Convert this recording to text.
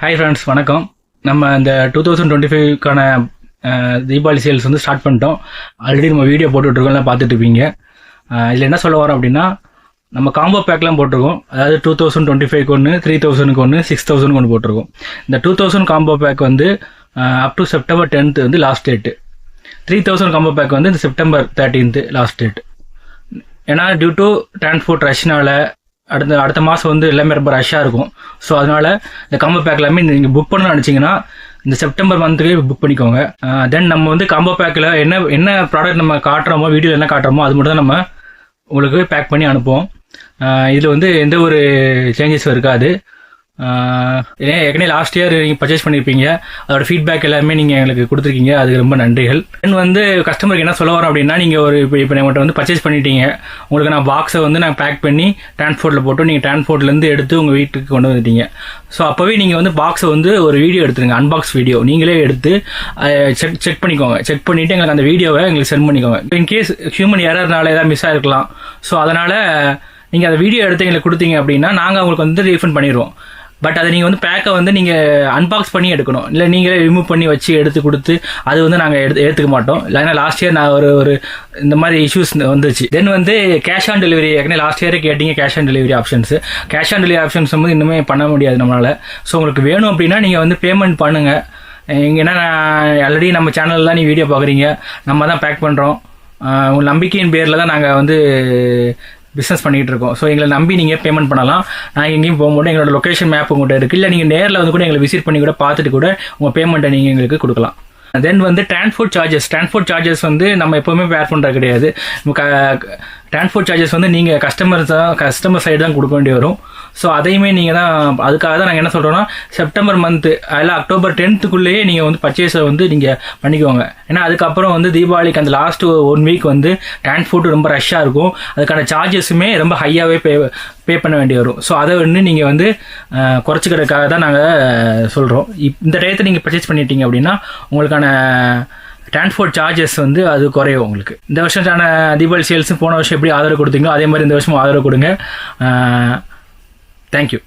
Hi friends, வணக்கம். நம்ம இந்த 2025க்கான தீபாவளி சேல்ஸ் வந்து ஸ்டார்ட் பண்ணிட்டோம். ஆல்ரெடி நம்ம வீடியோ போட்டுட்ருக்கோம்லாம் பார்த்துட்டு இருப்பீங்க. இதில் என்ன சொல்ல வரோம் அப்படின்னா, நம்ம காம்போ பேக்லாம் போட்டிருக்கோம். அதாவது 2025க்கு ஒன்று, 3000க்கு ஒன்று, 6000க்கு ஒன்று போட்டிருக்கோம். இந்த 2000 காம்போ பேக் வந்து அப் டு செப்டம்பர் 10th வந்து லாஸ்ட் டேட்டு. 3000 காம்போ பேக் வந்து இந்த செப்டம்பர் 13th லாஸ்ட் டேட். ஏன்னா டியூ டு டிரான்ஸ்போர்ட் ரஷ்னால அடுத்த மாதம் வந்து எல்லாமே ரொம்ப ரஷ்ஷாக இருக்கும். ஸோ அதனால் இந்த காம்போ பேக் எல்லாமே நீங்கள் புக் பண்ணணும்னு நினச்சிங்கன்னா இந்த செப்டம்பர் மந்த்துலேயே புக் பண்ணிக்கோங்க. தென் நம்ம வந்து காம்போ பேக்கில் என்ன ப்ராடக்ட் நம்ம காட்டுறோமோ, வீடியோவில் என்ன காட்டுறோமோ அது மட்டும் தான் நம்ம உங்களுக்கு பேக் பண்ணி அனுப்புவோம். இதில் வந்து எந்த ஒரு சேஞ்சஸும் இருக்காது. ஏற்கனவே லாஸ்ட் இயர் நீங்கள் பர்ச்சேஸ் பண்ணியிருப்பீங்க, அதோட ஃபீட்பேக் எல்லாமே நீங்கள் எங்களுக்கு கொடுத்துருக்கீங்க, அதுக்கு ரொம்ப நன்றிகள். தென் வந்து கஸ்டமருக்கு என்ன சொல்ல வரோம் அப்படின்னா, நீங்கள் ஒரு இப்போ நம்மகிட்ட வந்து பர்ச்சேஸ் பண்ணிட்டீங்க, உங்களுக்கு நான் பாக்ஸை வந்து நான் பேக் பண்ணி டிரான்ஸ்போர்ட்டில் போட்டு நீங்கள் டிரான்ஸ்போர்ட்லேருந்து எடுத்து உங்கள் வீட்டுக்கு கொண்டு வந்துட்டீங்க. ஸோ அப்போவே நீங்கள் வந்து பாக்ஸை வந்து ஒரு வீடியோ எடுத்துருங்க, அன்பாக்ஸ் வீடியோ நீங்களே எடுத்து செக் பண்ணிக்கோங்க. செக் பண்ணிவிட்டு எங்களுக்கு அந்த வீடியோவை எங்களுக்கு சென்ட் பண்ணிக்கோங்க. இன்கேஸ் ஹியூமன் எரர்னால ஏதாவது மிஸ் ஆகிருக்கலாம். ஸோ அதனால் நீங்கள் அந்த வீடியோ எடுத்து எங்களுக்கு கொடுத்தீங்க அப்படின்னா நாங்கள் உங்களுக்கு வந்து ரீஃபண்ட் பண்ணிடுவோம். பட் அதை நீங்கள் வந்து பேக்கை வந்து நீங்கள் அன்பாக்ஸ் பண்ணி எடுக்கணும். இல்லை நீங்களே ரிமூவ் பண்ணி வச்சு எடுத்து கொடுத்து அது வந்து நாங்கள் எடுத்துக்க மாட்டோம். இல்லைன்னா லாஸ்ட் இயர் நான் ஒரு இந்த மாதிரி இஷ்யூஸ் வந்துச்சு. தென் வந்து கேஷ் ஆன் டெலிவரி, ஏற்கனவே லாஸ்ட் இயரே கேட்டிங்க cash on delivery options. Cash on delivery options வந்து இன்னுமே பண்ண முடியாது நம்மளால். ஸோ உங்களுக்கு வேணும் அப்படின்னா நீங்கள் வந்து பேமெண்ட் பண்ணுங்கள். ஏன்னா ஆல்ரெடி நம்ம சேனலில் தான் நீ வீடியோ பார்க்குறீங்க, நம்ம தான் பேக் பண்ணுறோம். உங்கள் நம்பிக்கையின் பேரில் தான் நாங்கள் வந்து பிஸ்னஸ் பண்ணிகிட்டு இருக்கோம். ஸோ எங்களை நம்பி நீங்கள் பேமெண்ட் பண்ணலாம். நாங்கள் எங்கேயும் போகும்போது எங்களோட லொக்கேஷன் மேப் உங்கள்கிட்ட இருக்குது. இல்லை நீங்கள் நேரில் வந்து கூட எங்களை விசிட் பண்ணி கூட பார்த்துட்டு கூட உங்கள் பேமெண்ட்டை நீங்கள் எங்களுக்கு கொடுக்கலாம். தென் வந்து டிரான்ஸ்போர்ட் சார்ஜஸ் வந்து நம்ம எப்போவுமே பேர் பண்ணுறது கிடையாது. டிரான்ஸ்போர்ட் சார்ஜஸ் வந்து நீங்கள் கஸ்டமர் சைடு தான் கொடுக்க வேண்டி வரும். ஸோ அதையுமே நீங்கள் தான், அதுக்காக தான் நாங்கள் என்ன சொல்கிறோன்னா, செப்டம்பர் மந்த்து அதில் அக்டோபர் 10th நீங்கள் வந்து பர்ச்சேஸை வந்து நீங்கள் பண்ணிக்கோங்க. ஏன்னா அதுக்கப்புறம் வந்து தீபாவளிக்கு அந்த லாஸ்ட் 1 வீக் வந்து டிரான்ஸ்போர்ட் ரொம்ப ரஷ்ஷாக இருக்கும். அதுக்கான சார்ஜஸுமே ரொம்ப ஹையாகவே பே பண்ண வேண்டி வரும். ஸோ அதை வந்து நீங்கள் வந்து குறைச்சிக்கிறதுக்காக தான் நாங்கள் சொல்கிறோம். இந்த டயத்தை நீங்கள் பர்ச்சேஸ் பண்ணிட்டீங்க அப்படின்னா உங்களுக்கான டிரான்ஸ்போர்ட் சார்ஜஸ் வந்து அது குறையும் உங்களுக்கு. இந்த வருஷத்தான தீபாவளி சேல்ஸும் போன வருஷம் எப்படி ஆதரவு கொடுத்தீங்களோ அதே மாதிரி இந்த வருஷமும் ஆதரவு கொடுங்க. தேங்க்யூ.